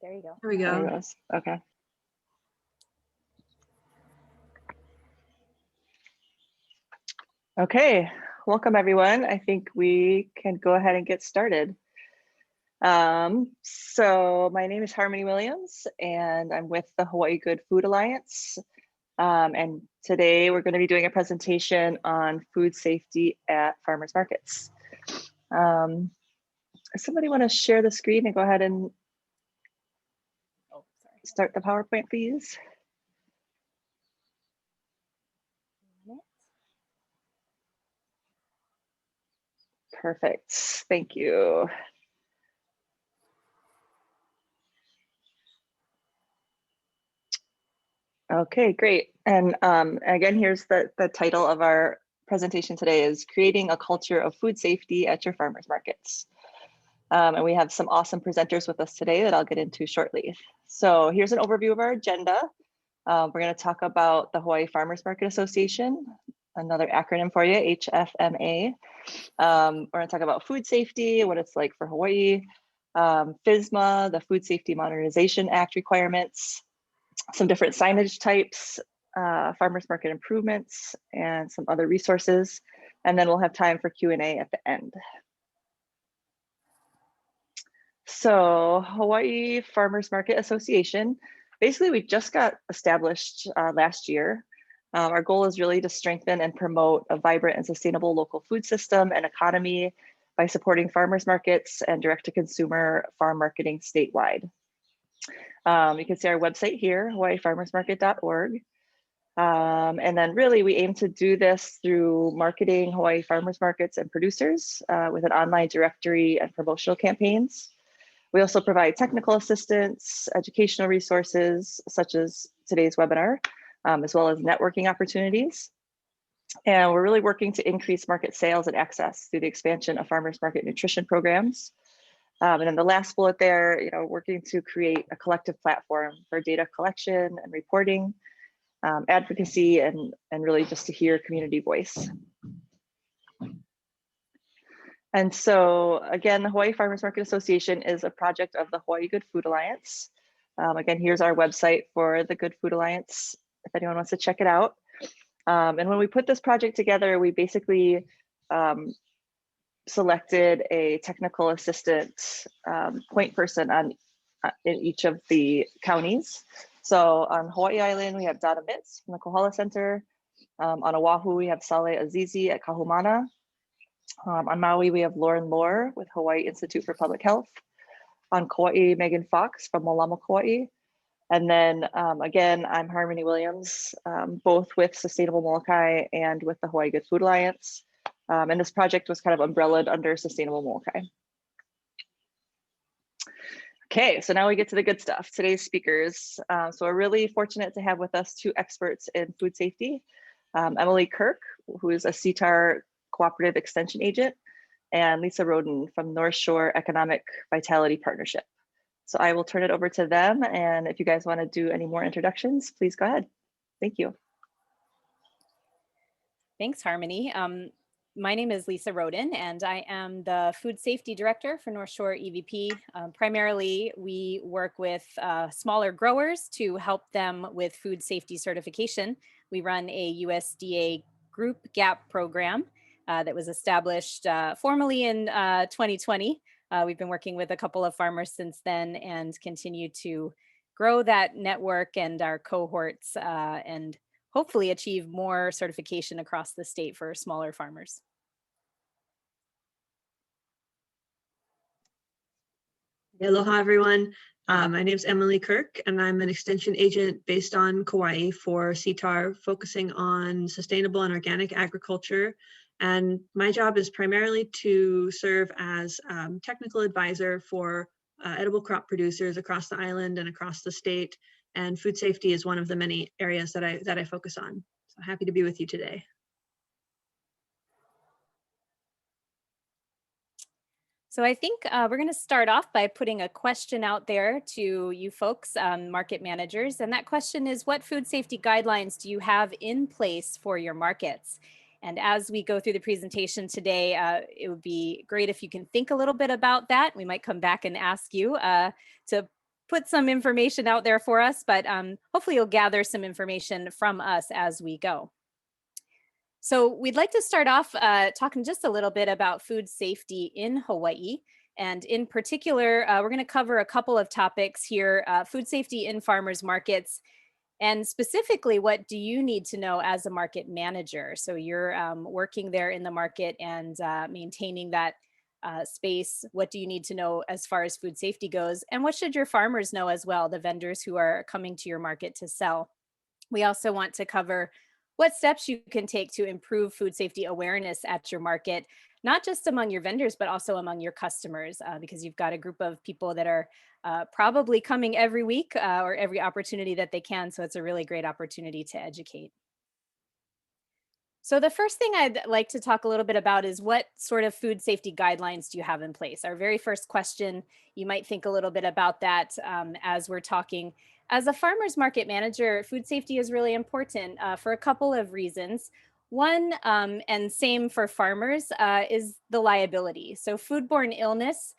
There you go. There we go. There it goes. Okay. Okay, welcome everyone. I think we can go ahead and get started. So my name is Harmony Williams and I'm with the Hawaii Good Food Alliance. And today we're going to be doing a presentation on food safety at farmers markets. Somebody want to share the screen and go ahead and start the PowerPoint, please? Perfect, thank you. Okay, great. And again, here's the title of our presentation today is Creating a Culture of Food Safety at Your Farmers Markets. And we have some awesome presenters with us today that I'll get into shortly. So here's an overview of our agenda. We're going to talk about the Hawaii Farmers Market Association, another acronym for you, HFMA. We're going to talk about food safety, what it's like for Hawaii, FSMA, the Food Safety Modernization Act requirements, some different signage types, farmers market improvements, and some other resources. And then we'll have time for Q&A at the end. So Hawaii Farmers Market Association, basically we just got established last year. Our goal is really to strengthen and promote a vibrant and sustainable local food system and economy by supporting farmers markets and direct-to-consumer farm marketing statewide. You can see our website here, hawaiifarmersmarket.org. And then really we aim to do this through marketing Hawaii farmers markets and producers with an online directory and promotional campaigns. We also provide technical assistance, educational resources, such as today's webinar, as well as networking opportunities. And we're really working to increase market sales and access through the expansion of farmers market nutrition programs. And then the last bullet there, working to create a collective platform for data collection and reporting, advocacy, and really just to hear community voice. And so again, the Hawaii Farmers Market Association is a project of the Hawaii Good Food Alliance. Again, here's our website for the Good Food Alliance, if anyone wants to check it out. And when we put this project together, we basically selected a technical assistant point person in each of the counties. So on Hawaii Island, we have Donna Mitz from the Kohala Center. On Oahu, we have Saleh Azizi at Kahumana. On Maui, we have Lauren Lohr with Hawaii Institute for Public Health. On Kauai, Megan Fox from Molama, Kauai. And then again, I'm Harmony Williams, both with Sustainable Molokai and with the Hawaii Good Food Alliance. And this project was kind of umbrellaed under Sustainable Molokai. Okay, so now we get to the good stuff. Today's speakers. So we're really fortunate to have with us two experts in food safety. Emily Kirk, who is a CTAHR Cooperative Extension Agent, and Lisa Roden from North Shore Economic Vitality Partnership. So I will turn it over to them. And if you guys want to do any more introductions, please go ahead. Thank you. Thanks, Harmony. My name is Lisa Roden, and I am the Food Safety Director for North Shore EVP. Primarily, we work with smaller growers to help them with food safety certification. We run a USDA Group GAP program that was established formally in 2020. We've been working with a couple of farmers since then and continue to grow that network and our cohorts and hopefully achieve more certification across the state for smaller farmers. Aloha, everyone. My name is Emily Kirk, and I'm an extension agent based on Kauai for CTAHR, focusing on sustainable and organic agriculture. And my job is primarily to serve as technical advisor for edible crop producers across the island and across the state. And food safety is one of the many areas that I focus on. So happy to be with you today. So I think we're going to start off by putting a question out there to you folks, market managers. And that question is, what food safety guidelines do you have in place for your markets? And as we go through the presentation today, it would be great if you can think a little bit about that. We might come back and ask you to put some information out there for us, but hopefully you'll gather some information from us as we go. So we'd like to start off talking just a little bit about food safety in Hawaii. And in particular, we're going to cover a couple of topics here, food safety in farmers markets, and specifically, what do you need to know as a market manager? So you're working there in the market and maintaining that space. What do you need to know as far as food safety goes? And what should your farmers know as well, the vendors who are coming to your market to sell? We also want to cover what steps you can take to improve food safety awareness at your market, not just among your vendors, but also among your customers, because you've got a group of people that are probably coming every week or every opportunity that they can. So it's a really great opportunity to educate. So the first thing I'd like to talk a little bit about is what sort of food safety guidelines do you have in place? Our very first question, you might think a little bit about that as we're talking. As a farmer's market manager, food safety is really important for a couple of reasons. One, and same for farmers, is the liability. So foodborne illness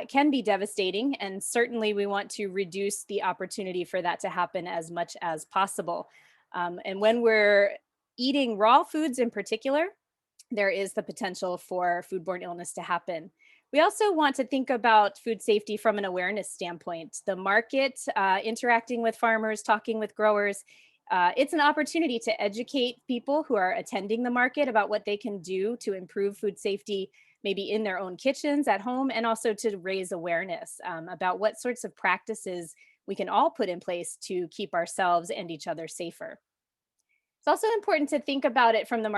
can be devastating, and certainly we want to reduce the opportunity for that to happen as much as possible. And when we're eating raw foods in particular, there is the potential for foodborne illness to happen. We also want to think about food safety from an awareness standpoint. The market, interacting with farmers, talking with growers, it's an opportunity to educate people who are attending the market about what they can do to improve food safety, maybe in their own kitchens at home, and also to raise awareness about what sorts of practices we can all put in place to keep ourselves and each other safer. It's also important to think about it from the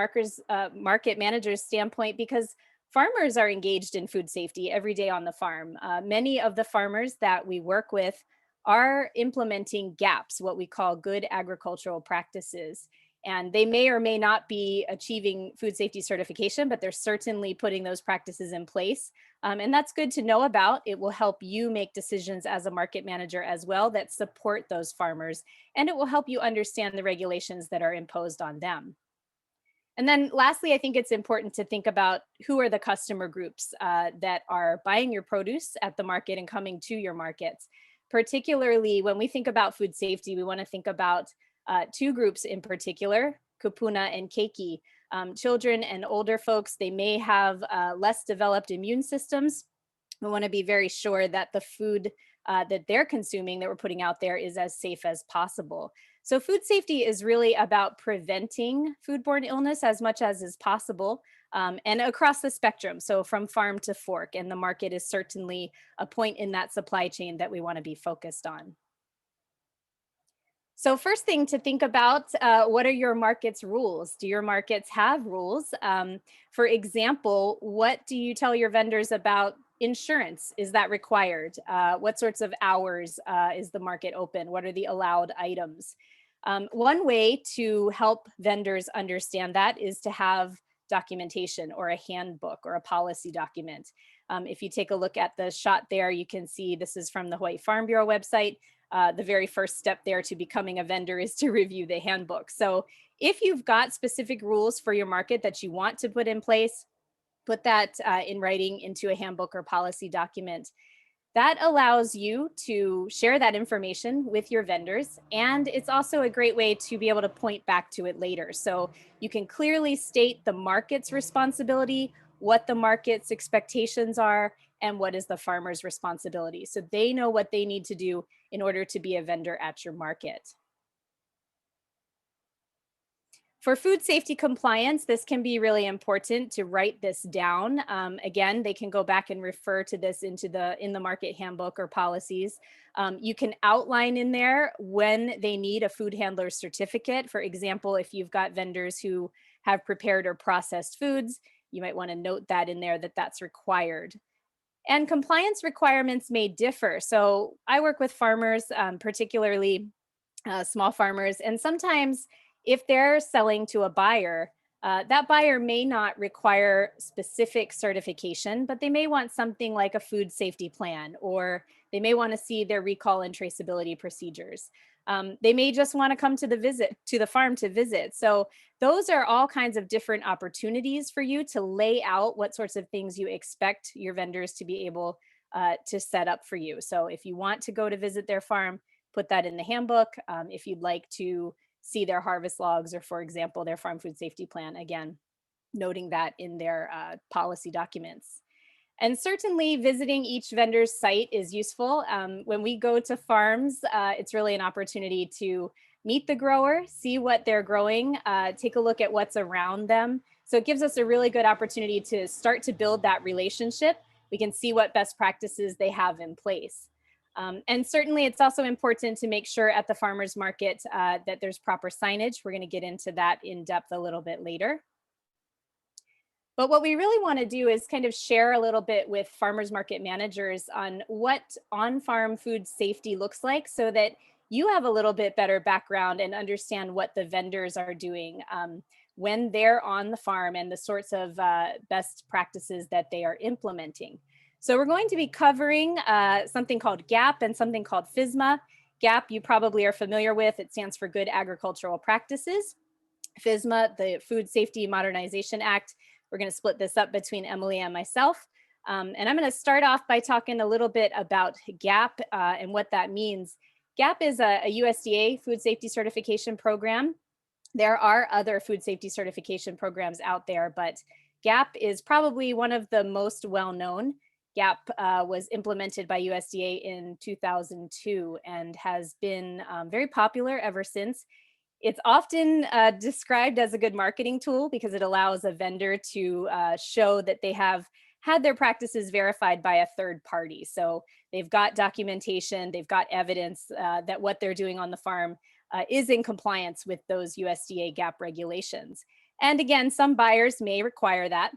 market manager's standpoint, because farmers are engaged in food safety every day on the farm. Many of the farmers that we work with are implementing GAPs, what we call good agricultural practices. And they may or may not be achieving food safety certification, but they're certainly putting those practices in place. And that's good to know about. It will help you make decisions as a market manager as well that support those farmers. And it will help you understand the regulations that are imposed on them. And then lastly, I think it's important to think about who are the customer groups that are buying your produce at the market and coming to your markets. Particularly when we think about food safety, we want to think about two groups in particular, kupuna and keiki. Children and older folks, they may have less developed immune systems. We want to be very sure that the food that they're consuming, that we're putting out there, is as safe as possible. So food safety is really about preventing foodborne illness as much as is possible, and across the spectrum. So from farm to fork, and the market is certainly a point in that supply chain that we want to be focused on. So first thing to think about, what are your market's rules? Do your markets have rules? For example, what do you tell your vendors about insurance? Is that required? What sorts of hours is the market open? What are the allowed items? One way to help vendors understand that is to have documentation or a handbook or a policy document. If you take a look at the shot there, you can see this is from the Hawaii Farm Bureau website. The very first step there to becoming a vendor is to review the handbook. So if you've got specific rules for your market that you want to put in place, put that in writing into a handbook or policy document. That allows you to share that information with your vendors. And it's also a great way to be able to point back to it later. So you can clearly state the market's responsibility, what the market's expectations are, and what is the farmer's responsibility. So they know what they need to do in order to be a vendor at your market. For food safety compliance, this can be really important to write this down. Again, they can go back and refer to this in the market handbook or policies. You can outline in there when they need a food handler certificate. For example, if you've got vendors who have prepared or processed foods, you might want to note that in there, that that's required. And compliance requirements may differ. So I work with farmers, particularly small farmers, and sometimes if they're selling to a buyer, that buyer may not require specific certification, but they may want something like a food safety plan, or they may want to see their recall and traceability procedures. They may just want to come to the farm to visit. So those are all kinds of different opportunities for you to lay out what sorts of things you expect your vendors to be able to set up for you. So if you want to go to visit their farm, put that in the handbook. If you'd like to see their harvest logs or, for example, their farm food safety plan, again, noting that in their policy documents. And certainly visiting each vendor's site is useful. When we go to farms, it's really an opportunity to meet the grower, see what they're growing, take a look at what's around them. So it gives us a really good opportunity to start to build that relationship. We can see what best practices they have in place. And certainly it's also important to make sure at the farmer's market that there's proper signage. We're going to get into that in depth a little bit later. But what we really want to do is kind of share a little bit with farmers market managers on what on-farm food safety looks like, so that you have a little bit better background and understand what the vendors are doing when they're on the farm and the sorts of best practices that they are implementing. So we're going to be covering something called GAP and something called FSMA. GAP you probably are familiar with. It stands for Good Agricultural Practices. FSMA, the Food Safety Modernization Act. We're going to split this up between Emily and myself. And I'm going to start off by talking a little bit about GAP and what that means. GAP is a USDA food safety certification program. There are other food safety certification programs out there, but GAP is probably one of the most well-known. GAP was implemented by USDA in 2002 and has been very popular ever since. It's often described as a good marketing tool because it allows a vendor to show that they have had their practices verified by a third party. So they've got documentation, they've got evidence that what they're doing on the farm is in compliance with those USDA GAP regulations. And again, some buyers may require that.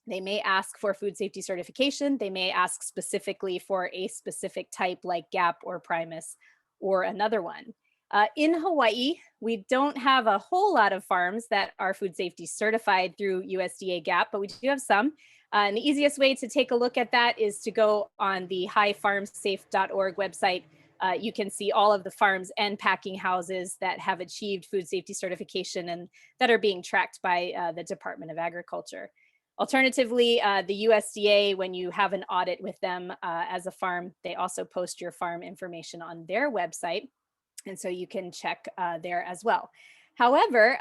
They may ask for food safety certification. They may ask specifically for a specific type like GAP or Primus or another one. In Hawaii, we don't have a whole lot of farms that are food safety certified through USDA GAP, but we do have some. And the easiest way to take a look at that is to go on the highfarmsafe.org website. You can see all of the farms and packing houses that have achieved food safety certification and that are being tracked by the Department of Agriculture. Alternatively, the USDA, when you have an audit with them as a farm, they also post your farm information on their website. And so you can check there as well. However,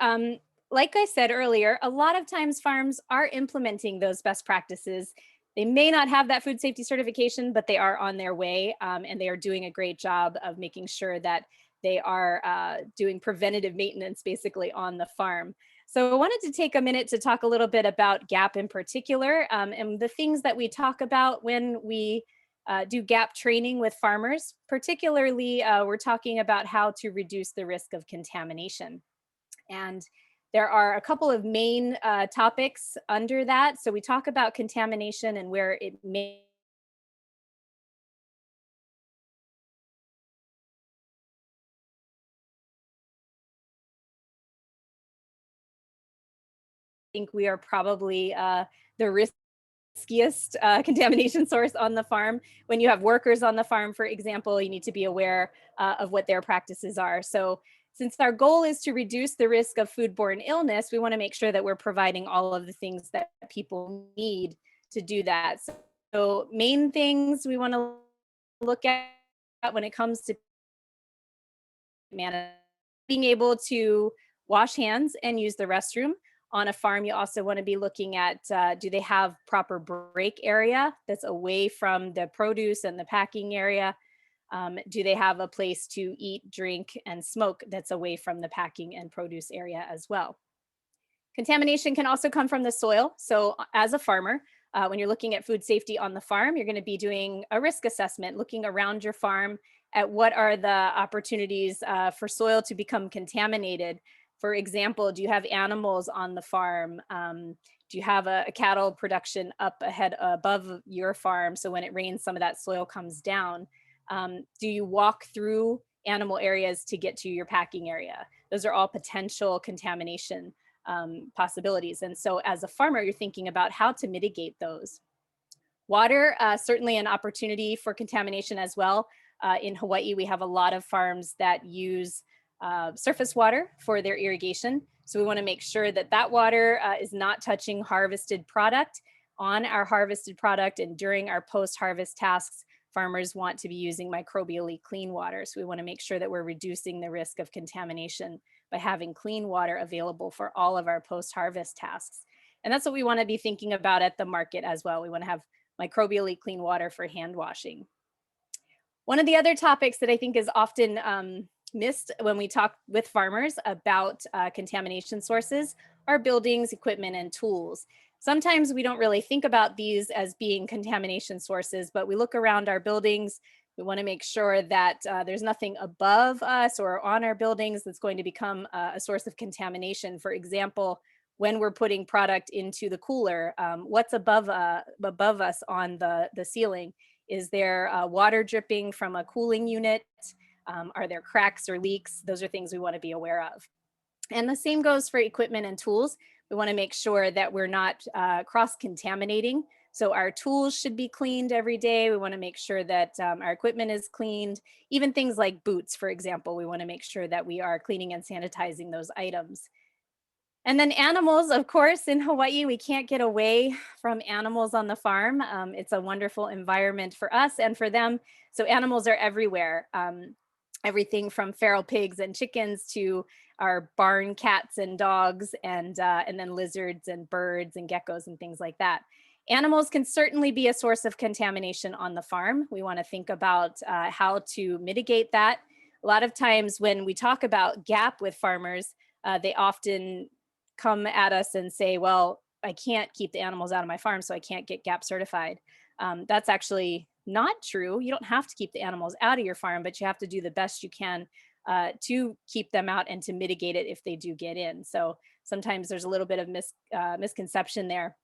like I said earlier, a lot of times farms are implementing those best practices. They may not have that food safety certification, but they are on their way and they are doing a great job of making sure that they are doing preventative maintenance basically on the farm. So I wanted to take a minute to talk a little bit about GAP in particular and the things that we talk about when we do GAP training with farmers. Particularly, we're talking about how to reduce the risk of contamination. And there are a couple of main topics under that. So we talk about contamination and where it may think we are probably the riskiest contamination source on the farm. When you have workers on the farm, for example, you need to be aware of what their practices are. So since our goal is to reduce the risk of foodborne illness, we want to make sure that we're providing all of the things that people need to do that. So main things we want to look at when it comes to managing, being able to wash hands and use the restroom. On a farm, you also want to be looking at, do they have proper break area that's away from the produce and the packing area? Do they have a place to eat, drink, and smoke that's away from the packing and produce area as well? Contamination can also come from the soil. So as a farmer, when you're looking at food safety on the farm, you're going to be doing a risk assessment, looking around your farm at what are the opportunities for soil to become contaminated. For example, do you have animals on the farm? Do you have a cattle production up ahead above your farm? So when it rains, some of that soil comes down. Do you walk through animal areas to get to your packing area? Those are all potential contamination possibilities. And so as a farmer, you're thinking about how to mitigate those. Water, certainly an opportunity for contamination as well. In Hawaii, we have a lot of farms that use surface water for their irrigation. So we want to make sure that that water is not touching harvested product. on our harvested product and during our post-harvest tasks, farmers want to be using microbially clean water. So we want to make sure that we're reducing the risk of contamination by having clean water available for all of our post-harvest tasks. And that's what we want to be thinking about at the market as well. We want to have microbially clean water for hand washing. One of the other topics that I think is often missed when we talk with farmers about contamination sources are buildings, equipment, and tools. Sometimes we don't really think about these as being contamination sources, but we look around our buildings. We want to make sure that there's nothing above us or on our buildings that's going to become a source of contamination. For example, when we're putting product into the cooler, what's above us on the ceiling? Is there water dripping from a cooling unit? Are there cracks or leaks? Those are things we want to be aware of. And the same goes for equipment and tools. We want to make sure that we're not cross-contaminating. So our tools should be cleaned every day. We want to make sure that our equipment is cleaned. Even things like boots, for example, we want to make sure that we are cleaning and sanitizing those items. And then animals, of course, in Hawaii, we can't get away from animals on the farm. It's a wonderful environment for us and for them. So animals are everywhere. Everything from feral pigs and chickens to our barn cats and dogs, and then lizards and birds and geckos and things like that. Animals can certainly be a source of contamination on the farm. We want to think about how to mitigate that. A lot of times when we talk about GAP with farmers, they often come at us and say, well, I can't keep the animals out of my farm, so I can't get GAP certified. That's actually not true. You don't have to keep the animals out of your farm, but you have to do the best you can to keep them out and to mitigate it if they do get in. So sometimes there's a little bit of misconception there.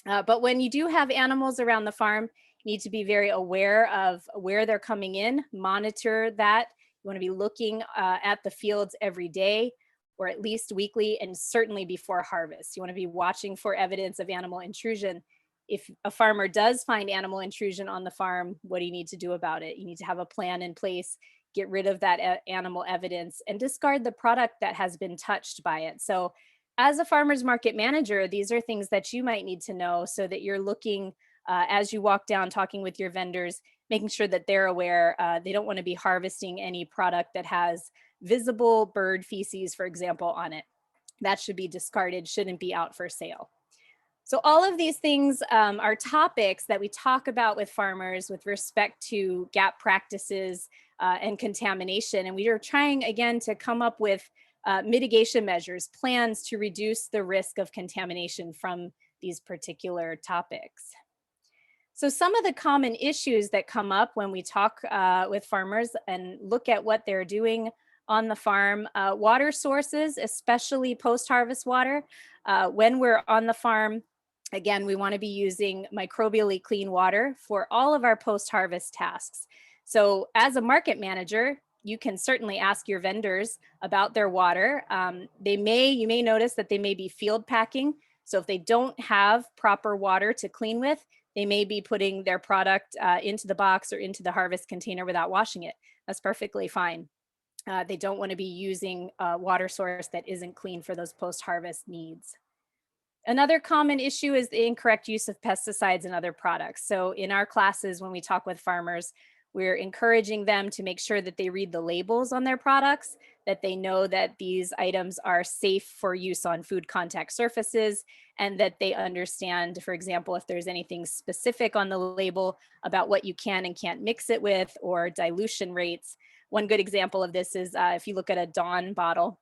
But when you do have animals around the farm, you need to be very aware of where they're coming in, monitor that. You want to be looking at the fields every day, or at least weekly, and certainly before harvest. You want to be watching for evidence of animal intrusion. If a farmer does find animal intrusion on the farm, what do you need to do about it? You need to have a plan in place, get rid of that animal evidence, and discard the product that has been touched by it. So as a farmer's market manager, these are things that you might need to know so that you're looking as you walk down, talking with your vendors, making sure that they're aware. They don't want to be harvesting any product that has visible bird feces, for example, on it. That should be discarded, shouldn't be out for sale. So all of these things are topics that we talk about with farmers with respect to GAP practices and contamination. And we are trying, again, to come up with mitigation measures, plans to reduce the risk of contamination from these particular topics. So some of the common issues that come up when we talk with farmers and look at what they're doing on the farm, water sources, especially post-harvest water. When we're on the farm, again, we want to be using microbially clean water for all of our post-harvest tasks. So as a market manager, you can certainly ask your vendors about their water. You may notice that they may be field packing. So if they don't have proper water to clean with, they may be putting their product into the box or into the harvest container without washing it. That's perfectly fine. They don't want to be using a water source that isn't clean for those post-harvest needs. Another common issue is the incorrect use of pesticides and other products. So in our classes, when we talk with farmers, we're encouraging them to make sure that they read the labels on their products, that they know that these items are safe for use on food contact surfaces, and that they understand, for example, if there's anything specific on the label about what you can and can't mix it with, or dilution rates. One good example of this is if you look at a Dawn bottle,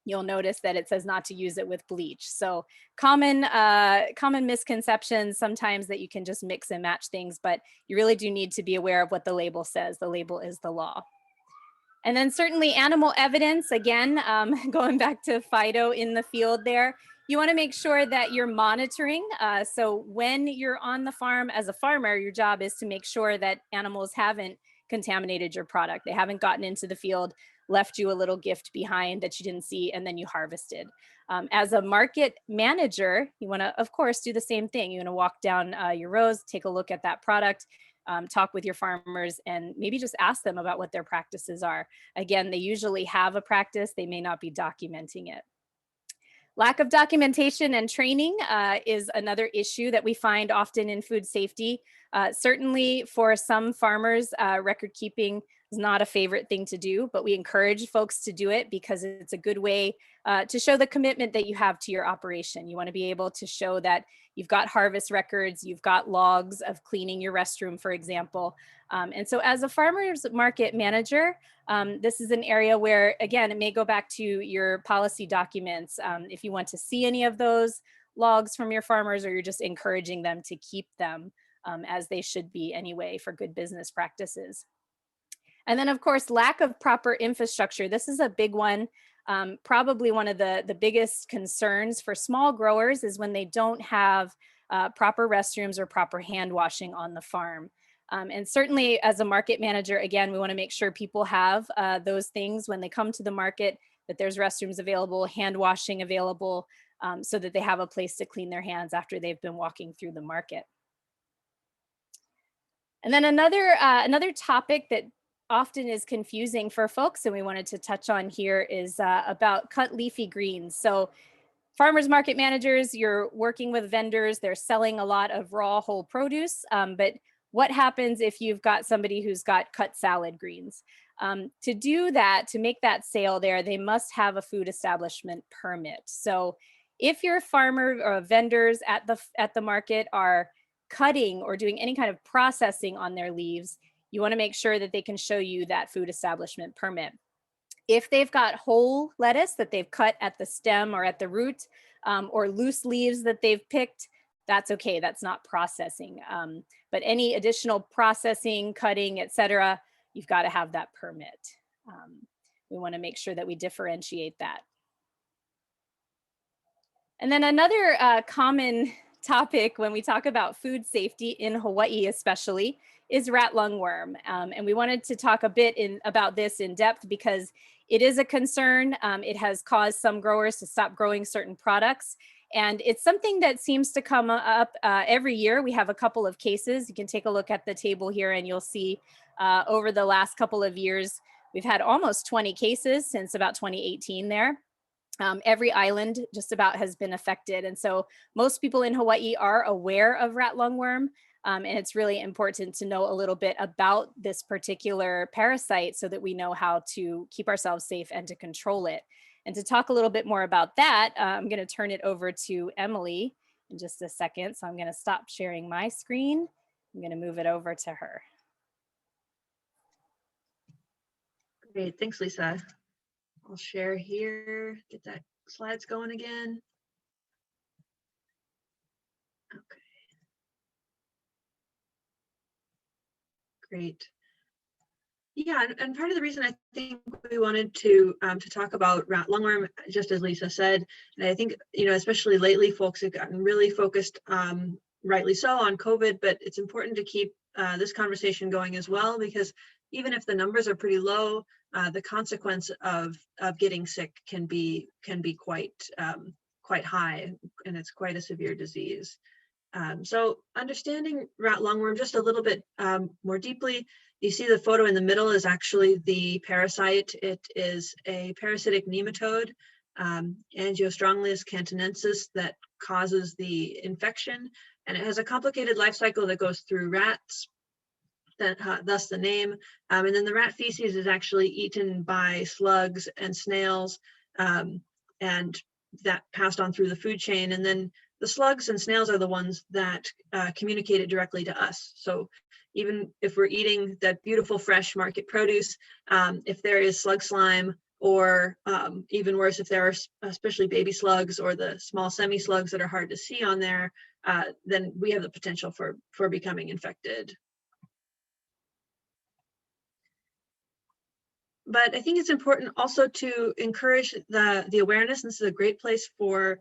you'll notice that it says not to use it with bleach. So common misconceptions sometimes that you can just mix and match things, but you really do need to be aware of what the label says. The label is the law. And then certainly animal evidence, again, going back to Fido in the field there, you want to make sure that you're monitoring. So when you're on the farm as a farmer, your job is to make sure that animals haven't contaminated your product. They haven't gotten into the field, left you a little gift behind that you didn't see, and then you harvested. As a market manager, you want to, of course, do the same thing. You want to walk down your rows, take a look at that product, talk with your farmers, and maybe just ask them about what their practices are. Again, they usually have a practice. They may not be documenting it. Lack of documentation and training is another issue that we find often in food safety. Certainly for some farmers, record keeping is not a favorite thing to do, but we encourage folks to do it because it's a good way to show the commitment that you have to your operation. You want to be able to show that you've got harvest records, you've got logs of cleaning your restroom, for example. And so as a farmer's market manager, this is an area where, again, it may go back to your policy documents. If you want to see any of those logs from your farmers, or you're just encouraging them to keep them as they should be anyway for good business practices. And then of course, lack of proper infrastructure. This is a big one. Probably one of the biggest concerns for small growers is when they don't have proper restrooms or proper hand washing on the farm. And certainly as a market manager, again, we want to make sure people have those things when they come to the market, that there's restrooms available, hand washing available, so that they have a place to clean their hands after they've been walking through the market. And then another topic that often is confusing for folks, and we wanted to touch on here, is about cut leafy greens. So farmers market managers, you're working with vendors, they're selling a lot of raw whole produce, but what happens if you've got somebody who's got cut salad greens? To do that, to make that sale there, they must have a food establishment permit. So if your farmer or vendors at the market are cutting or doing any kind of processing on their leaves, you want to make sure that they can show you that food establishment permit. If they've got whole lettuce that they've cut at the stem or at the root, or loose leaves that they've picked, that's okay, that's not processing. But any additional processing, cutting, etc., you've got to have that permit. We want to make sure that we differentiate that. And then another common topic when we talk about food safety in Hawaii especially is rat lungworm. And we wanted to talk a bit about this in depth because it is a concern. It has caused some growers to stop growing certain products. And it's something that seems to come up every year. We have a couple of cases. You can take a look at the table here and you'll see over the last couple of years, we've had almost 20 cases since about 2018 there. Every island just about has been affected. And so most people in Hawaii are aware of rat lungworm. And it's really important to know a little bit about this particular parasite so that we know how to keep ourselves safe and to control it. And to talk a little bit more about that, I'm going to turn it over to Emily in just a second. So I'm going to stop sharing my screen. I'm going to move it over to her. Great, thanks, Lisa. I'll share here, get that slides going again. Okay. Great. Yeah, and part of the reason I think we wanted to talk about rat lungworm, just as Lisa said, and I think, especially lately, folks have gotten really focused, rightly so, on COVID, but it's important to keep this conversation going as well, because even if the numbers are pretty low, the consequence of getting sick can be quite high, and it's quite a severe disease. So understanding rat lungworm just a little bit more deeply, you see the photo in the middle is actually the parasite. It is a parasitic nematode, Angiostronglus cantonensis, that causes the infection, and it has a complicated life cycle that goes through rats. Thus the name. And then the rat feces is actually eaten by slugs and snails, and that passed on through the food chain. And then the slugs and snails are the ones that communicate it directly to us. So even if we're eating that beautiful fresh market produce, if there is slug slime, or even worse, if there are especially baby slugs or the small semi-slugs that are hard to see on there, then we have the potential for becoming infected. But I think it's important also to encourage the awareness. And this is a great place for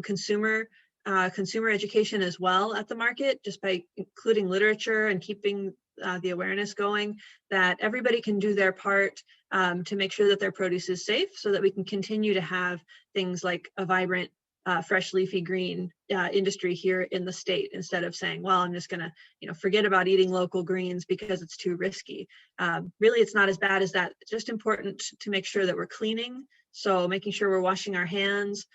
consumer education as well at the market, just by including literature and keeping the awareness going, that everybody can do their part to make sure that their produce is safe, so that we can continue to have things like a vibrant, fresh leafy green industry here in the state, instead of saying, well, I'm just gonna forget about eating local greens because it's too risky. Really, it's not as bad as that. It's just important to make sure that we're cleaning, so making sure we're washing our hands,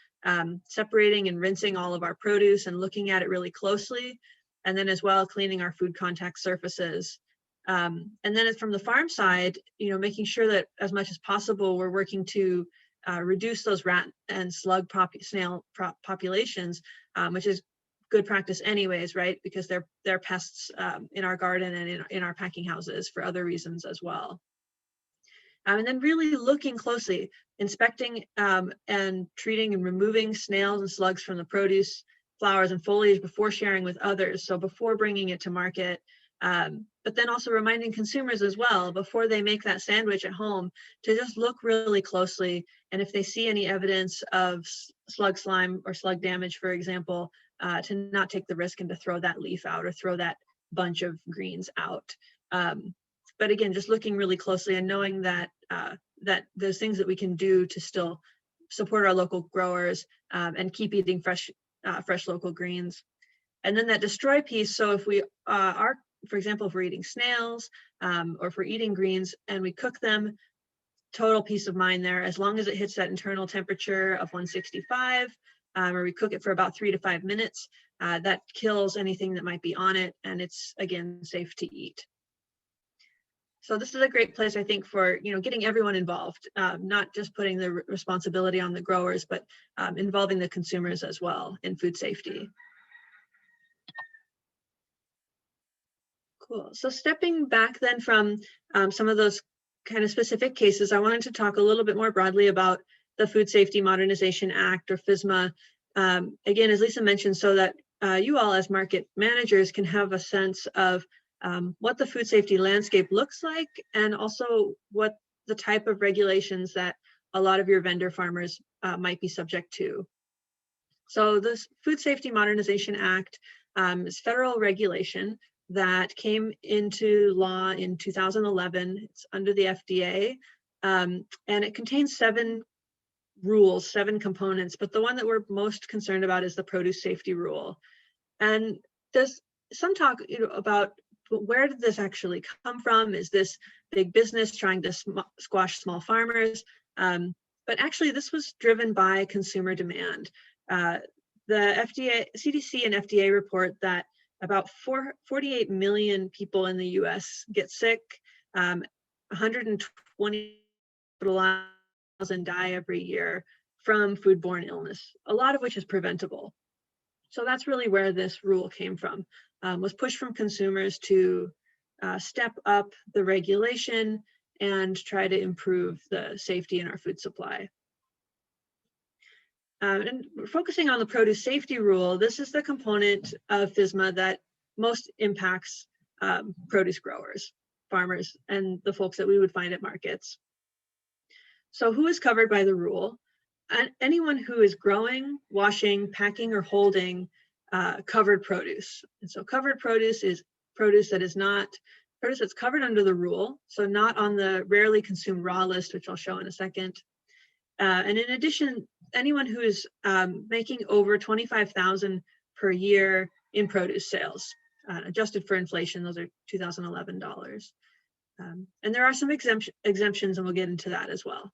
separating and rinsing all of our produce and looking at it really closely, and then as well cleaning our food contact surfaces. And then from the farm side, making sure that as much as possible we're working to reduce those rat and slug snail populations, which is good practice anyways, right? Because they're pests in our garden and in our packing houses for other reasons as well. And then really looking closely, inspecting and treating and removing snails and slugs from the produce, flowers, and foliage before sharing with others. So before bringing it to market, but then also reminding consumers as well, before they make that sandwich at home, to just look really closely. And if they see any evidence of slug slime or slug damage, for example, to not take the risk and to throw that leaf out or throw that bunch of greens out. But again, just looking really closely and knowing that that there's things that we can do to still support our local growers and keep eating fresh local greens. And then that destroy piece. So if we are, for example, if we're eating snails or if we're eating greens and we cook them, total peace of mind there, as long as it hits that internal temperature of 165, or we cook it for about 3 to 5 minutes, that kills anything that might be on it, and it's, again, safe to eat. So this is a great place, I think, for getting everyone involved, not just putting the responsibility on the growers, but involving the consumers as well in food safety. Cool. So stepping back then from some of those kind of specific cases, I wanted to talk a little bit more broadly about the Food Safety Modernization Act, or FSMA. Again, as Lisa mentioned, so that you all as market managers can have a sense of what the food safety landscape looks like, and also what the type of regulations that a lot of your vendor farmers might be subject to. So this Food Safety Modernization Act is federal regulation that came into law in 2011. It's under the FDA, and it contains 7 rules, 7 components, but the one that we're most concerned about is the produce safety rule. And there's some talk about where did this actually come from? Is this big business trying to squash small farmers? But actually this was driven by consumer demand. The FDA, CDC and FDA report that about 48 million people in the US get sick, 120,000 die every year from foodborne illness, a lot of which is preventable. So that's really where this rule came from, was pushed from consumers to step up the regulation and try to improve the safety in our food supply. And we're focusing on the produce safety rule. This is the component of FSMA that most impacts produce growers, farmers, and the folks that we would find at markets. So who is covered by the rule? Anyone who is growing, washing, packing, or holding covered produce. And so covered produce is produce that is not produce that's covered under the rule, so not on the rarely consumed raw list, which I'll show in a second. And in addition, anyone who is making over $25,000 per year in produce sales, adjusted for inflation, those are 2011 dollars. And there are some exemptions, and we'll get into that as well.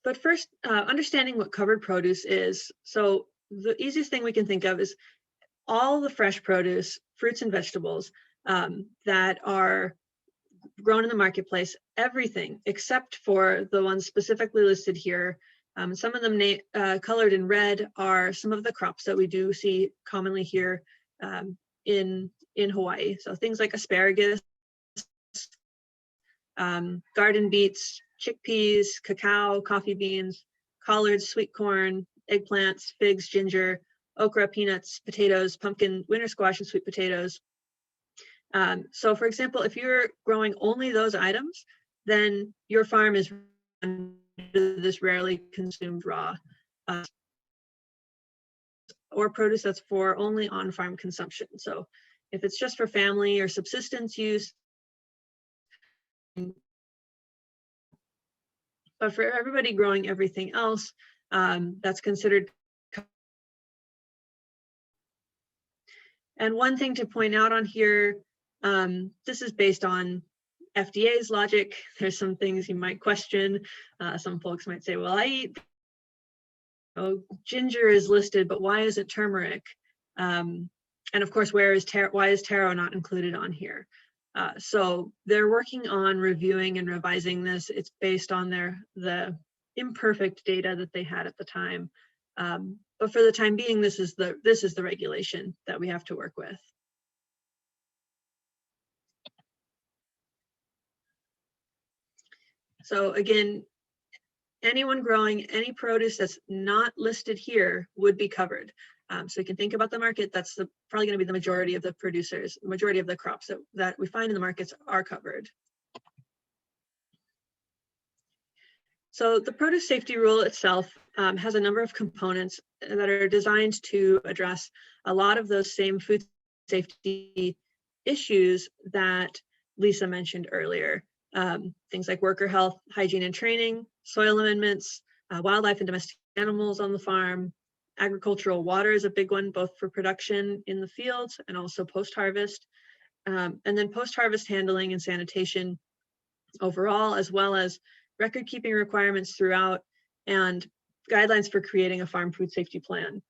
But first, understanding what covered produce is. So the easiest thing we can think of is all the fresh produce, fruits and vegetables that are grown in the marketplace, everything except for the ones specifically listed here. Some of them colored in red are some of the crops that we do see commonly here in Hawaii. So things like asparagus, garden beets, chickpeas, cacao, coffee beans, collards, sweet corn, eggplants, figs, ginger, okra, peanuts, potatoes, pumpkin, winter squash, and sweet potatoes. So for example, if you're growing only those items, then your farm is under this rarely consumed raw or produce that's for only on-farm consumption. So if it's just for family or subsistence use, but for everybody growing everything else, that's considered. And one thing to point out on here, this is based on FDA's logic. There's some things you might question. Some folks might say, well, I eat, oh, ginger is listed, but why isn't turmeric? And of course, why is taro not included on here? So they're working on reviewing and revising this. It's based on the imperfect data that they had at the time. But for the time being, this is the regulation that we have to work with. So again, anyone growing any produce that's not listed here would be covered. So you can think about the market, that's probably going to be the majority of the producers, the majority of the crops that we find in the markets are covered. So the produce safety rule itself has a number of components that are designed to address a lot of those same food safety issues that Lisa mentioned earlier. Things like worker health, hygiene and training, soil amendments, wildlife and domestic animals on the farm. Agricultural water is a big one, both for production in the fields and also post-harvest. And then post-harvest handling and sanitation overall, as well as record-keeping requirements throughout and guidelines for creating a farm food safety plan.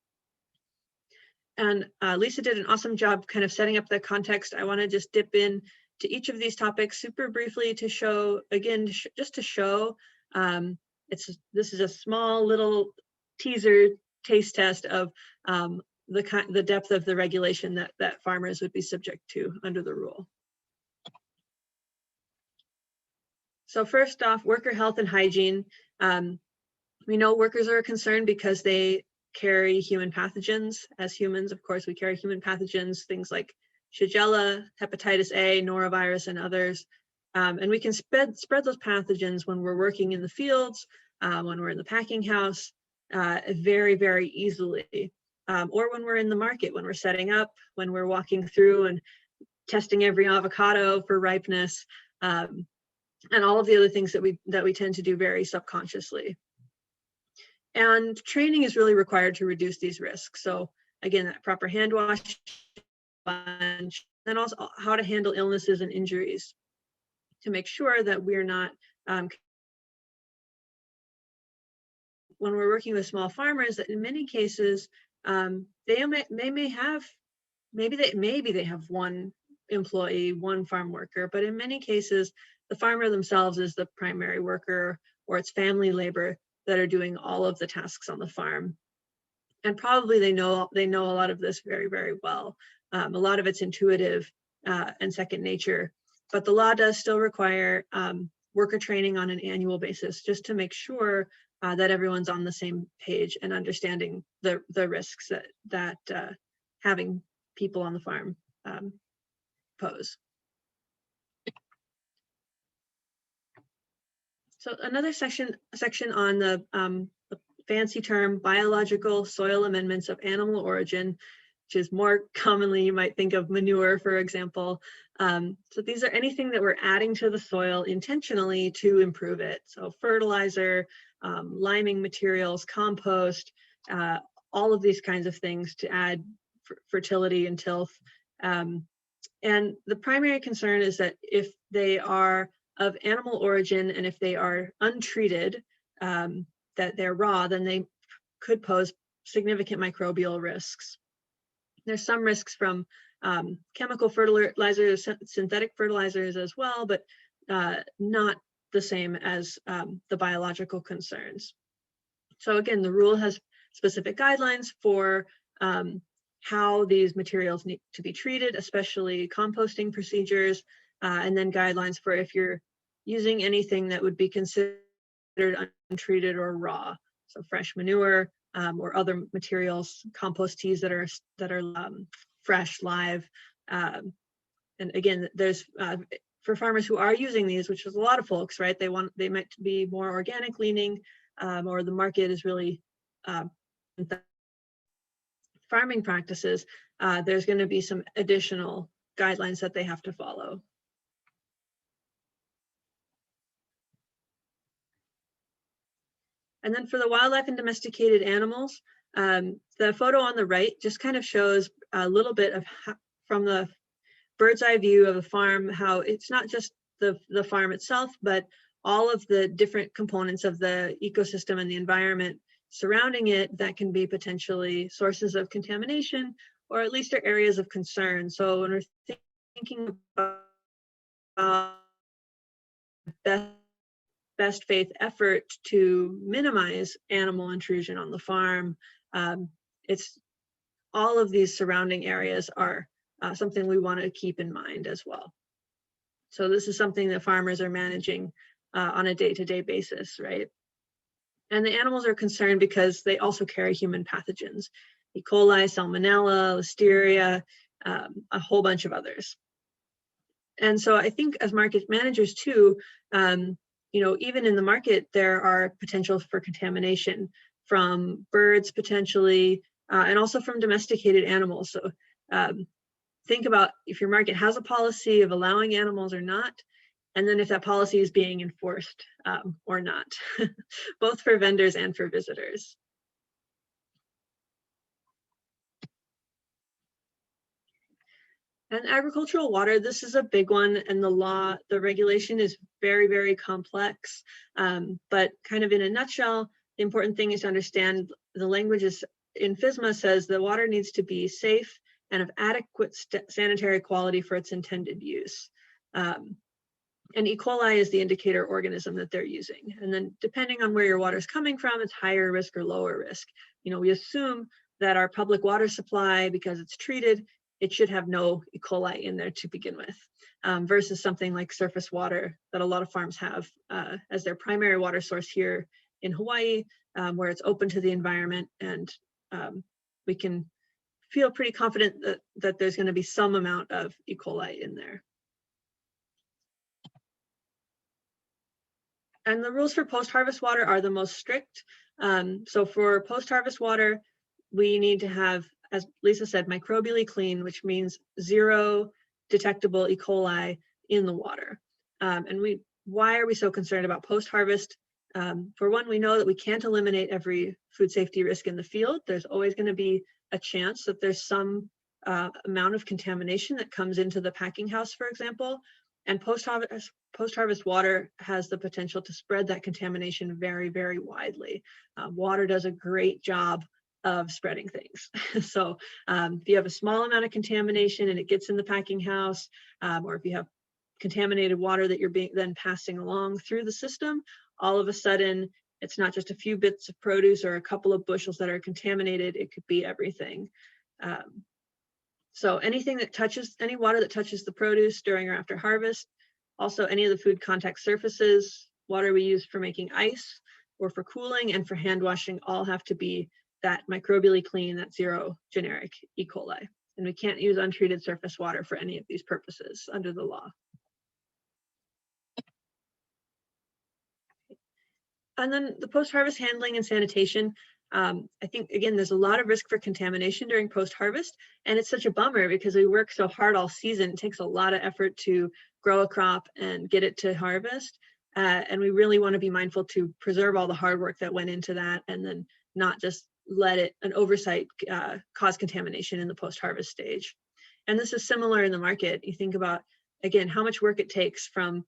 And Lisa did an awesome job kind of setting up the context. I want to just dip in to each of these topics super briefly to show, again, just to show, this is a small little teaser taste test of the depth of the regulation that farmers would be subject to under the rule. So first off, worker health and hygiene. We know workers are a concern because they carry human pathogens. As humans, of course, we carry human pathogens, things like Shigella, hepatitis A, norovirus, and others. And we can spread those pathogens when we're working in the fields, when we're in the packing house, very, very easily. Or when we're in the market, when we're setting up, when we're walking through and testing every avocado for ripeness, and all of the other things that we tend to do very subconsciously. And training is really required to reduce these risks. So again, that proper hand wash, and then also how to handle illnesses and injuries to make sure that we're not, when we're working with small farmers, that in many cases, maybe they have one employee, one farm worker, but in many cases, the farmer themselves is the primary worker, or it's family labor that are doing all of the tasks on the farm. And probably they know a lot of this very, very well. A lot of it's intuitive and second nature, but the law does still require worker training on an annual basis, just to make sure that everyone's on the same page and understanding the risks that having people on the farm pose. So another section on the fancy term biological soil amendments of animal origin, which is more commonly, you might think of manure, for example. So these are anything that we're adding to the soil intentionally to improve it. So fertilizer, liming materials, compost, all of these kinds of things to add fertility and tilth. And the primary concern is that if they are of animal origin and if they are untreated, that they're raw, then they could pose significant microbial risks. There's some risks from chemical fertilizers, synthetic fertilizers as well, but not the same as the biological concerns. So again, the rule has specific guidelines for how these materials need to be treated, especially composting procedures, and then guidelines for if you're using anything that would be considered untreated or raw, so fresh manure or other materials, compost teas that are fresh, live. And again, there's for farmers who are using these, which is a lot of folks, right? They might be more organic leaning, or the market is really farming practices. There's going to be some additional guidelines that they have to follow. And then for the wildlife and domesticated animals, the photo on the right just kind of shows a little bit of from the bird's eye view of a farm, how it's not just the farm itself, but all of the different components of the ecosystem and the environment surrounding it that can be potentially sources of contamination, or at least are areas of concern. So when we're thinking about best faith effort to minimize animal intrusion on the farm, it's all of these surrounding areas are something we want to keep in mind as well. So this is something that farmers are managing on a day-to-day basis, right? And the animals are concerned because they also carry human pathogens, E. coli, Salmonella, Listeria, a whole bunch of others. And so I think as market managers too, you know, even in the market, there are potentials for contamination from birds potentially, and also from domesticated animals. So think about if your market has a policy of allowing animals or not, and then if that policy is being enforced or not, both for vendors and for visitors. And agricultural water, this is a big one, and the regulation is very, very complex. But kind of in a nutshell, the important thing is to understand the language is in FSMA says the water needs to be safe and of adequate sanitary quality for its intended use. And E. coli is the indicator organism that they're using. And then depending on where your water is coming from, it's higher risk or lower risk. You know, we assume that our public water supply, because it's treated, it should have no E. coli in there to begin with, versus something like surface water that a lot of farms have as their primary water source here in Hawaii, where it's open to the environment, and we can feel pretty confident that there's going to be some amount of E. coli in there. And the rules for post-harvest water are the most strict. So for post-harvest water, we need to have, as Lisa said, microbially clean, which means 0 detectable E. coli in the water. And why are we so concerned about post-harvest? For one, we know that we can't eliminate every food safety risk in the field. There's always going to be a chance that there's some amount of contamination that comes into the packing house, for example. And post-harvest water has the potential to spread that contamination very, very widely. Water does a great job of spreading things. So if you have a small amount of contamination and it gets in the packing house, or if you have contaminated water that you're then passing along through the system, all of a sudden, it's not just a few bits of produce or a couple of bushels that are contaminated, it could be everything. So anything that touches, any water that touches the produce during or after harvest, also any of the food contact surfaces, water we use for making ice or for cooling and for hand washing, all have to be that microbially clean, that 0 generic E. coli. And we can't use untreated surface water for any of these purposes under the law. And then the post-harvest handling and sanitation. I think, again, there's a lot of risk for contamination during post-harvest, and it's such a bummer because we work so hard all season. It takes a lot of effort to grow a crop and get it to harvest. And we really want to be mindful to preserve all the hard work that went into that, and then not just let an oversight cause contamination in the post-harvest stage. And this is similar in the market. You think about, again, how much work it takes from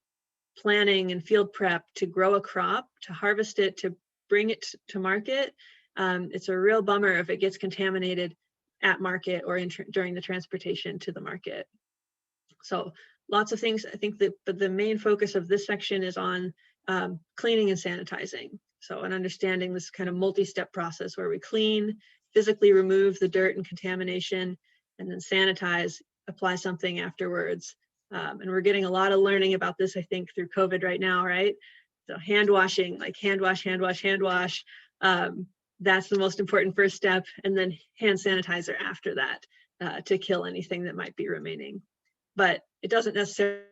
planning and field prep to grow a crop, to harvest it, to bring it to market. It's a real bummer if it gets contaminated at market or during the transportation to the market. So lots of things, I think but the main focus of this section is on cleaning and sanitizing. So and understanding this kind of multi-step process where we clean, physically remove the dirt and contamination, and then sanitize, apply something afterwards. And we're getting a lot of learning about this, I think, through COVID right now, right? So hand washing, like hand wash. That's the most important first step. And then hand sanitizer after that to kill anything that might be remaining. But it doesn't necessarily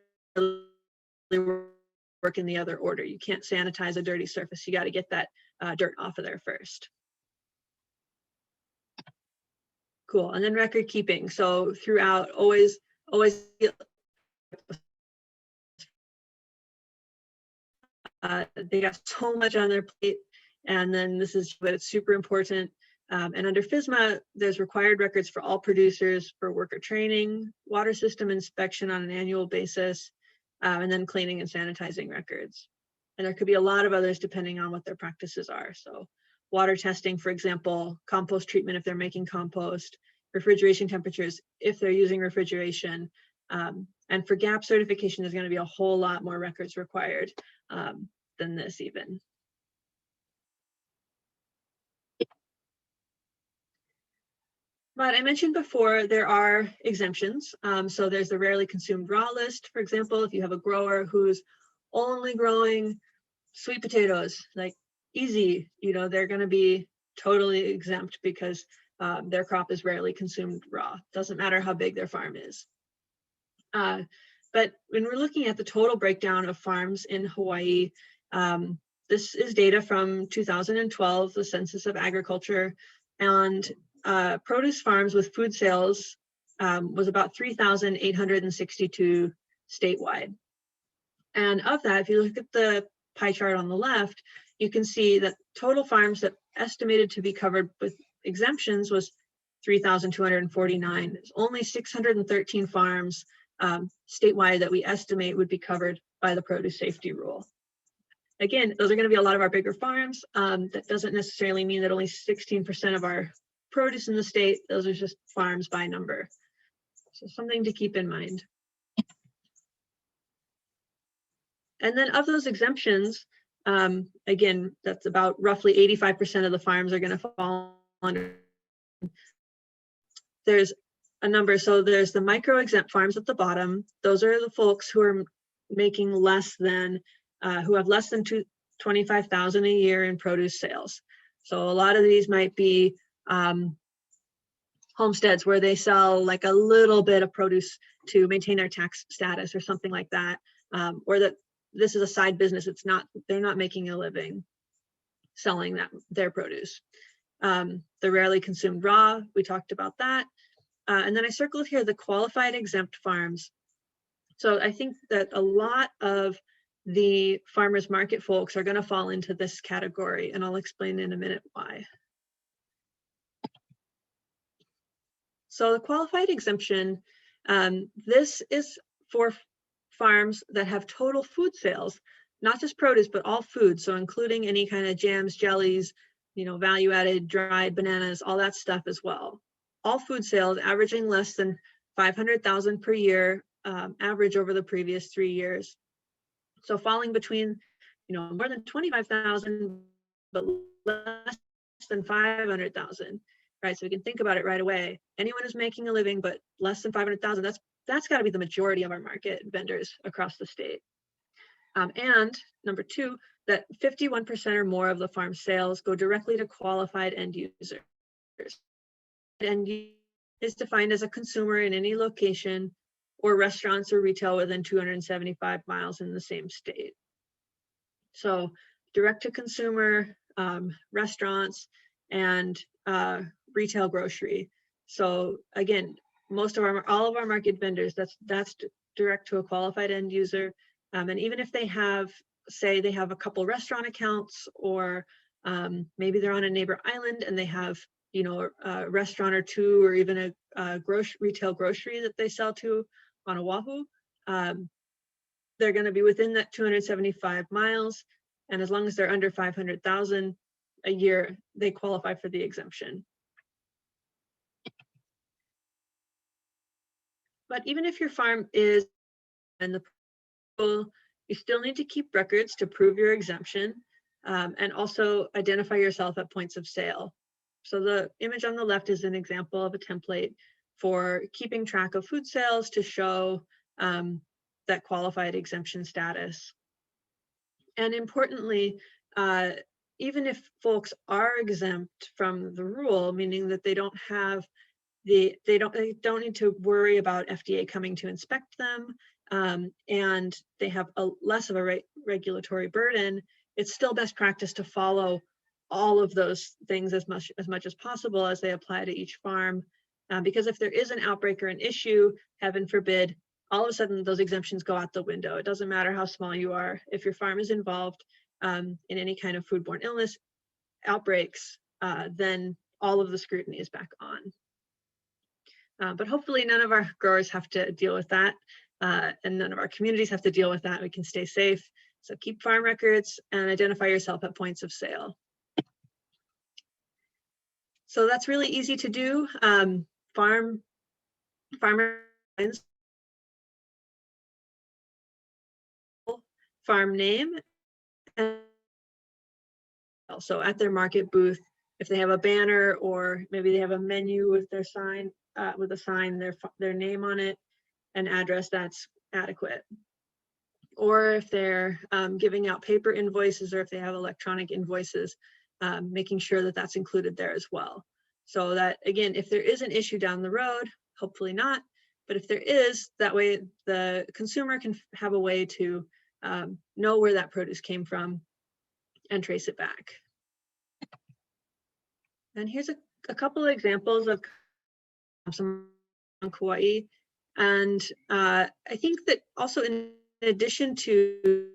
work in the other order. You can't sanitize a dirty surface. You got to get that dirt off of there first. Cool. And then record keeping. So throughout, always they got so much on their plate, and then but it's super important. And under FSMA, there's required records for all producers for worker training, water system inspection on an annual basis, and then cleaning and sanitizing records. And there could be a lot of others depending on what their practices are. So water testing, for example, compost treatment if they're making compost, refrigeration temperatures if they're using refrigeration. And for GAP certification, there's going to be a whole lot more records required than this even. But I mentioned before, there are exemptions. So there's the rarely consumed raw list, for example, if you have a grower who's only growing sweet potatoes, like easy, you know, they're going to be totally exempt because their crop is rarely consumed raw. Doesn't matter how big their farm is. But when we're looking at the total breakdown of farms in Hawaii, this is data from 2012, the Census of Agriculture, and produce farms with food sales was about 3,862 statewide. And of that, if you look at the pie chart on the left, you can see that total farms that estimated to be covered with exemptions was 3,249. There's only 613 farms statewide that we estimate would be covered by the produce safety rule. Again, those are going to be a lot of our bigger farms. That doesn't necessarily mean that only 16% of our produce in the state, those are just farms by number. So something to keep in mind. And then of those exemptions, again, that's about roughly 85% of the farms are going to fall under. There's a number, so there's the micro exempt farms at the bottom. Those are the folks who are making less than, who have less than $25,000 a year in produce sales. So a lot of these might be homesteads where they sell like a little bit of produce to maintain their tax status or something like that, or that this is a side business. It's not, they're not making a living selling their produce. The rarely consumed raw, we talked about that. And then I circled here the qualified exempt farms. So I think that a lot of the farmers market folks are going to fall into this category, and I'll explain in a minute why. So the qualified exemption, this is for farms that have total food sales, not just produce, but all food. So including any kind of jams, jellies, you know, value added dried bananas, all that stuff as well. All food sales averaging less than 500,000 per year, average over the previous 3 years. So falling between, you know, more than 25,000, but less than 500,000, right? So we can think about it right away. Anyone who's making a living, but less than 500,000, that's got to be the majority of our market vendors across the state. And number two, that 51% or more of the farm sales go directly to qualified end users. End is defined as a consumer in any location or restaurants or retail within 275 miles in the same state. So direct to consumer, restaurants, and retail grocery. So again, all of our market vendors, that's direct to a qualified end user. And even if they have, say they have a couple restaurant accounts, or maybe they're on a neighbor island and they have, you know, a restaurant or two, or even a retail grocery that they sell to on Oahu, they're going to be within that 275 miles. And as long as they're under 500,000 a year, they qualify for the exemption. But even if your farm is in the pool, you still need to keep records to prove your exemption, and also identify yourself at points of sale. So the image on the left is an example of a template for keeping track of food sales to show that qualified exemption status. And importantly, even if folks are exempt from the rule, meaning that they don't have they don't need to worry about FDA coming to inspect them, and they have less of a regulatory burden, it's still best practice to follow all of those things as much as possible as they apply to each farm, because if there is an outbreak or an issue, heaven forbid, all of a sudden those exemptions go out the window. It doesn't matter how small you are. If your farm is involved in any kind of foodborne illness outbreaks, then all of the scrutiny is back on. But hopefully none of our growers have to deal with that. and none of our communities have to deal with that. We can stay safe. So keep farm records and identify yourself at points of sale. So that's really easy to do. Farmer farm name, and also at their market booth, if they have a banner or maybe they have a menu with their sign, with a sign, their name on it, and address, that's adequate. Or if they're giving out paper invoices, or if they have electronic invoices, making sure that that's included there as well. So that, again, if there is an issue down the road, hopefully not, but if there is, that way the consumer can have a way to know where that produce came from and trace it back. And here's a couple of examples of some on Kauai. And I think that also in addition to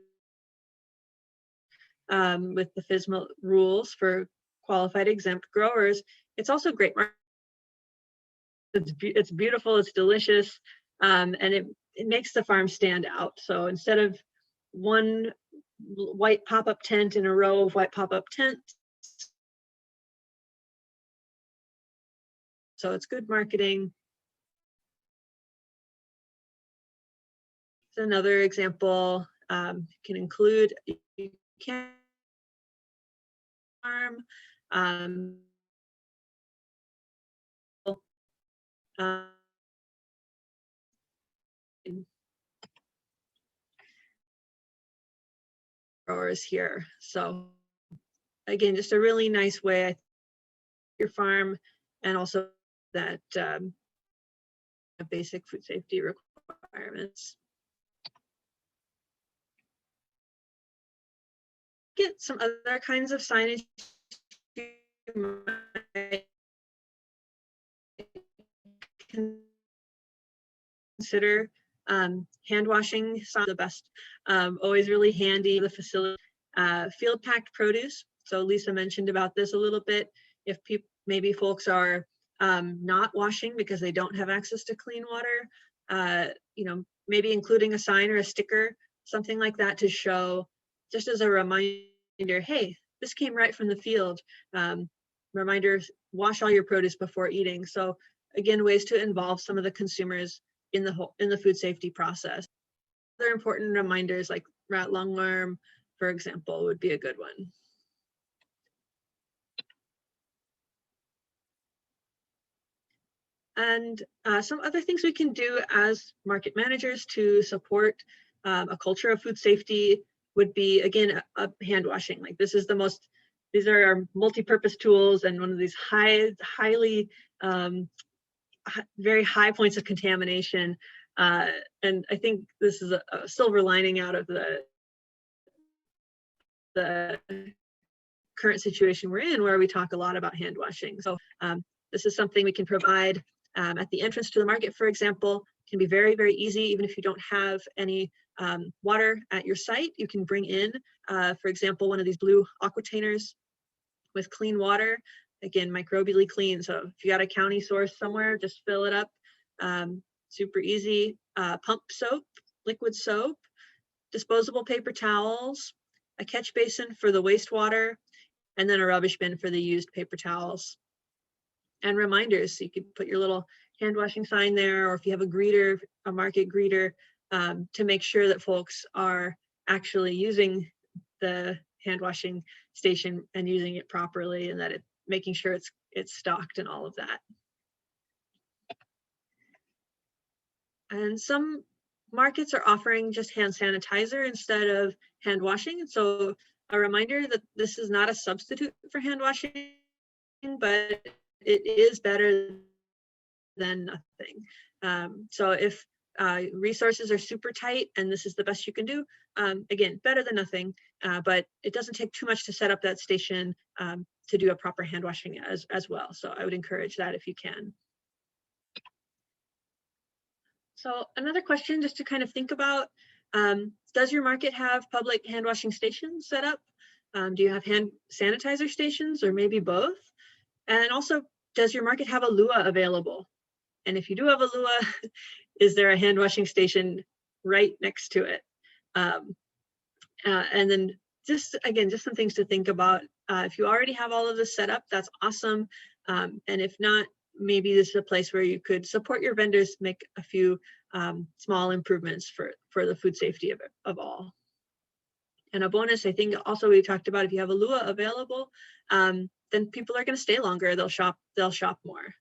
with the FSMA rules for qualified exempt growers, it's also great. It's beautiful, it's delicious, and it makes the farm stand out. So instead of one white pop-up tent in a row of white pop-up tents, so it's good marketing. So another example can include, you can farm, growers here. So again, just a really nice way your farm, and also that basic food safety requirements. Get some other kinds of signage you might consider. Hand washing is the best, always really handy. The facility, field packed produce. So Lisa mentioned about this a little bit. If maybe folks are not washing because they don't have access to clean water, you know, maybe including a sign or a sticker, something like that, to show, just as a reminder, hey, this came right from the field. Reminders, wash all your produce before eating. So again, ways to involve some of the consumers in the food safety process. Other important reminders like rat lungworm, for example, would be a good one. And some other things we can do as market managers to support a culture of food safety would be, again, hand washing. Like these are our multi-purpose tools, and one of these highly very high points of contamination. And I think this is a silver lining out of the current situation we're in, where we talk a lot about hand washing. So this is something we can provide at the entrance to the market, for example. It can be very, very easy. Even if you don't have any water at your site, you can bring in, for example, one of these blue aquatainers with clean water. Again, microbially clean. So if you got a county source somewhere, just fill it up. Super easy. Pump soap, liquid soap, disposable paper towels, a catch basin for the wastewater, and then a rubbish bin for the used paper towels. And reminders, so you could put your little hand washing sign there, or if you have a greeter, a market greeter, to make sure that folks are actually using the hand washing station and using it properly, and that making sure it's stocked and all of that. And some markets are offering just hand sanitizer instead of hand washing. So a reminder that this is not a substitute for hand washing, but it is better than nothing. So if resources are super tight and this is the best you can do, again, better than nothing, but it doesn't take too much to set up that station to do a proper hand washing as well. So I would encourage that if you can. So another question just to kind of think about, does your market have public hand washing stations set up? Do you have hand sanitizer stations, or maybe both? And also, does your market have a lua available? And if you do have a lua, is there a hand washing station right next to it. And then just some things to think about. If you already have all of this set up, that's awesome. And if not, maybe this is a place where you could support your vendors, make a few small improvements for the food safety of all. And a bonus, I think also we talked about, if you have a lua available, then people are going to stay longer. They'll shop more.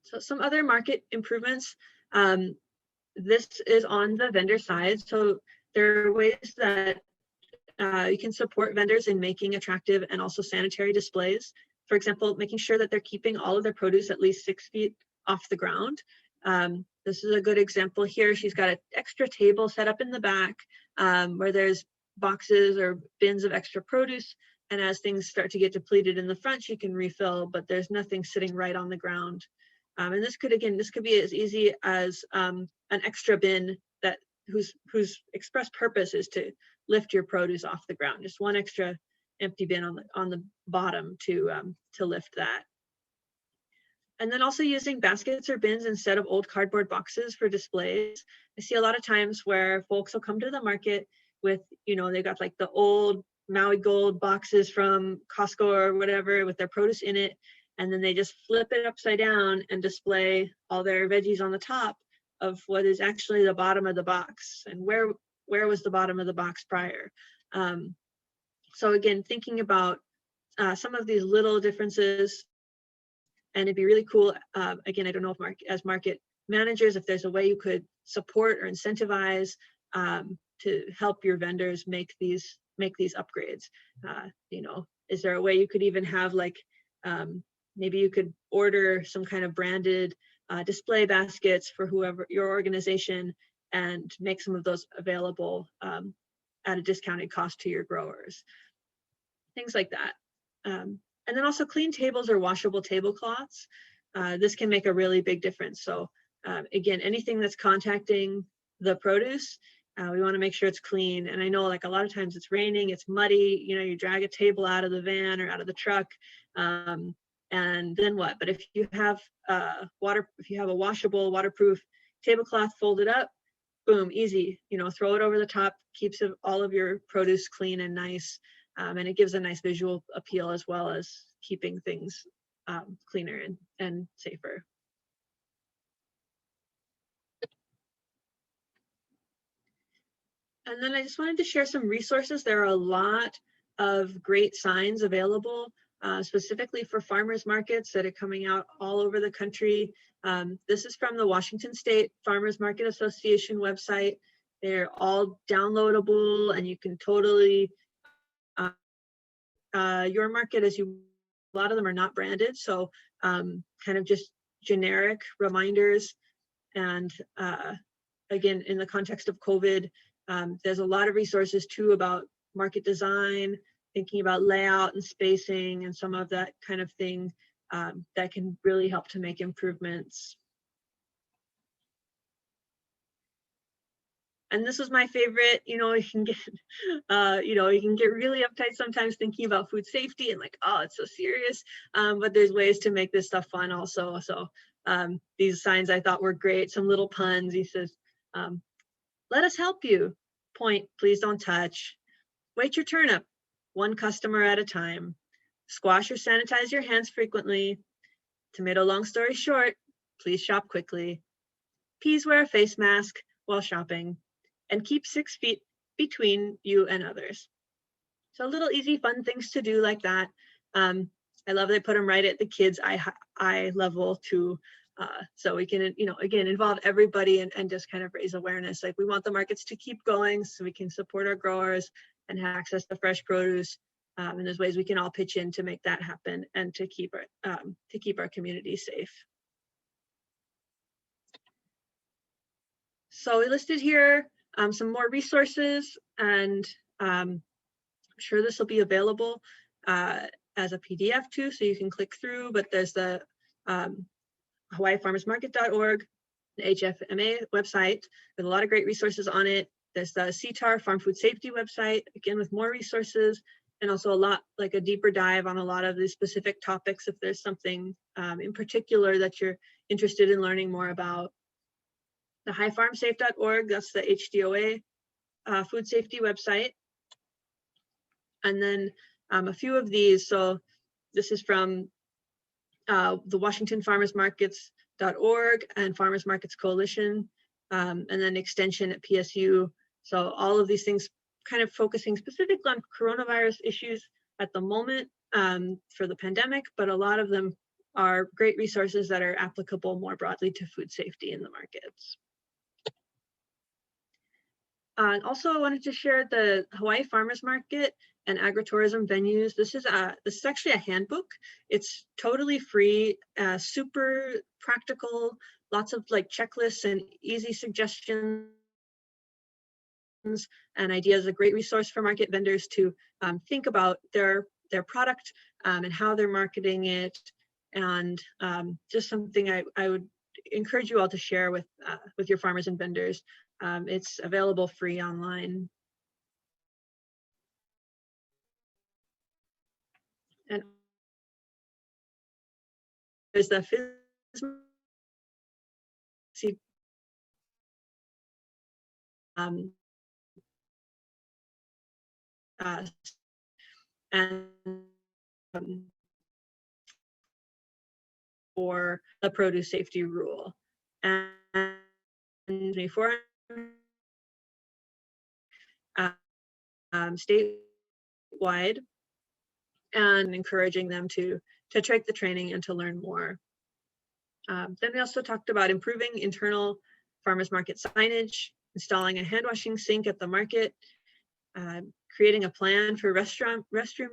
So some other market improvements. This is on the vendor side. So there are ways that you can support vendors in making attractive and also sanitary displays. For example, making sure that they're keeping all of their produce at least 6 feet off the ground. This is a good example here. She's got an extra table set up in the back where there's boxes or bins of extra produce. And as things start to get depleted in the front, she can refill, but there's nothing sitting right on the ground. And this could be as easy as an extra bin that whose express purpose is to lift your produce off the ground. Just one extra empty bin on the bottom to lift that. And then also using baskets or bins instead of old cardboard boxes for displays. I see a lot of times where folks will come to the market with, they got like the old Maui Gold boxes from Costco or whatever with their produce in it. And then they just flip it upside down and display all their veggies on the top of what is actually the bottom of the box. And where was the bottom of the box prior? So again, thinking about some of these little differences, and it'd be really cool. Again, I don't know if as market managers, if there's a way you could support or incentivize to help your vendors make these upgrades. Is there a way you could even have like, maybe you could order some kind of branded display baskets for whoever your organization and make some of those available at a discounted cost to your growers. Things like that. And then also clean tables or washable tablecloths. This can make a really big difference. So again, anything that's contacting the produce, we want to make sure it's clean. And I know like a lot of times it's raining, it's muddy, you drag a table out of the van or out of the truck. And then what? But if you have if you have a washable, waterproof tablecloth folded up, boom, easy. Throw it over the top, keeps all of your produce clean and nice, and it gives a nice visual appeal as well as keeping things cleaner and safer. And then I just wanted to share some resources. There are a lot of great signs available specifically for farmers markets that are coming out all over the country. This is from the Washington State Farmers Market Association website. They're all downloadable and you can totally, your market, a lot of them are not branded. So kind of just generic reminders. And again, in the context of COVID, there's a lot of resources too about market design, thinking about layout and spacing and some of that kind of thing that can really help to make improvements. And this was my favorite. You can get, you can get really uptight sometimes thinking about food safety and like, oh, it's so serious. But there's ways to make this stuff fun also. So these signs I thought were great. Some little puns. He says, let us help you. Point, please don't touch. Wait your turn up. One customer at a time. Squash or sanitize your hands frequently. Tomato, long story short, please shop quickly. Peas, wear a face mask while shopping. And keep 6 feet between you and others. So little easy fun things to do like that. I love they put them right at the kids' eye level too. So we can, again, involve everybody and just kind of raise awareness. Like we want the markets to keep going so we can support our growers and have access to fresh produce. And there's ways we can all pitch in to make that happen and to keep our community safe. So we listed here some more resources, and I'm sure this will be available as a PDF too, so you can click through. But there's the HawaiiFarmersMarket.org, the HFMA website with a lot of great resources on it. There's the CTAHR Farm Food Safety website, again with more resources, and also a lot like a deeper dive on a lot of the specific topics if there's something in particular that you're interested in learning more about the highfarmsafe.org, that's the HDOA food safety website. And then a few of these, so this is from the Washington Farmers Markets.org and Farmers Markets Coalition, and then extension at PSU. So all of these things kind of focusing specifically on coronavirus issues at the moment for the pandemic, but a lot of them are great resources that are applicable more broadly to food safety in the markets. Also, I wanted to share the Hawaii Farmers Market and agritourism venues. This is actually a handbook. It's totally free, super practical, lots of like checklists and easy suggestions and ideas. A great resource for market vendors to think about their product and how they're marketing it, and just something I would encourage you all to share with your farmers and vendors. It's available free online. And there's the and for the produce safety rule. And before statewide, and encouraging them to take the training and to learn more. Then we also talked about improving internal farmers market signage, installing a hand washing sink at the market, creating a plan for restroom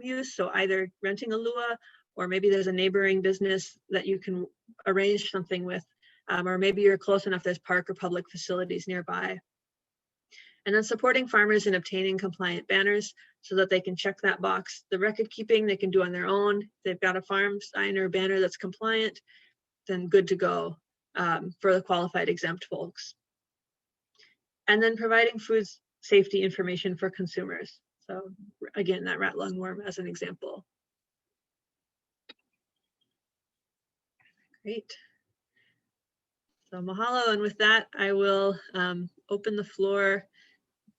use. So either renting a lua, or maybe there's a neighboring business that you can arrange something with, or maybe you're close enough there's park or public facilities nearby. And then supporting farmers in obtaining compliant banners so that they can check that box. The record keeping they can do on their own. If they've got a farm sign or banner that's compliant, then good to go for the qualified exempt folks. And then providing food safety information for consumers. So again, that rat lungworm as an example. Great. So mahalo, and with that, I will open the floor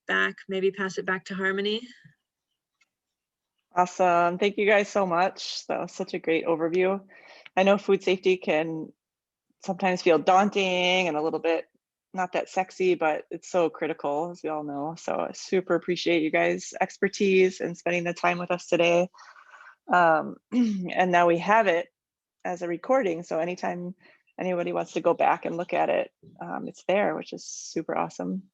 back, maybe pass it back to Harmony. Awesome. Thank you guys so much. That was such a great overview. I know food safety can sometimes feel daunting and a little bit not that sexy, but it's so critical, as we all know. So I super appreciate you guys' expertise and spending the time with us today. And now we have it as a recording. So anytime anybody wants to go back and look at it, it's there, which is super awesome.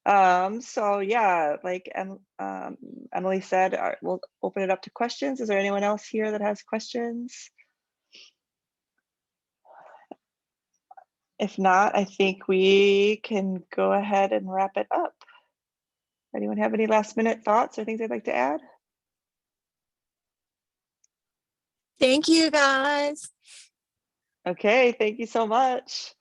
So yeah, like Emily said, we'll open it up to questions. Is there anyone else here that has questions? If not, I think we can go ahead and wrap it up. Anyone have any last minute thoughts or things they'd like to add? Thank you, guys. Okay, thank you so much.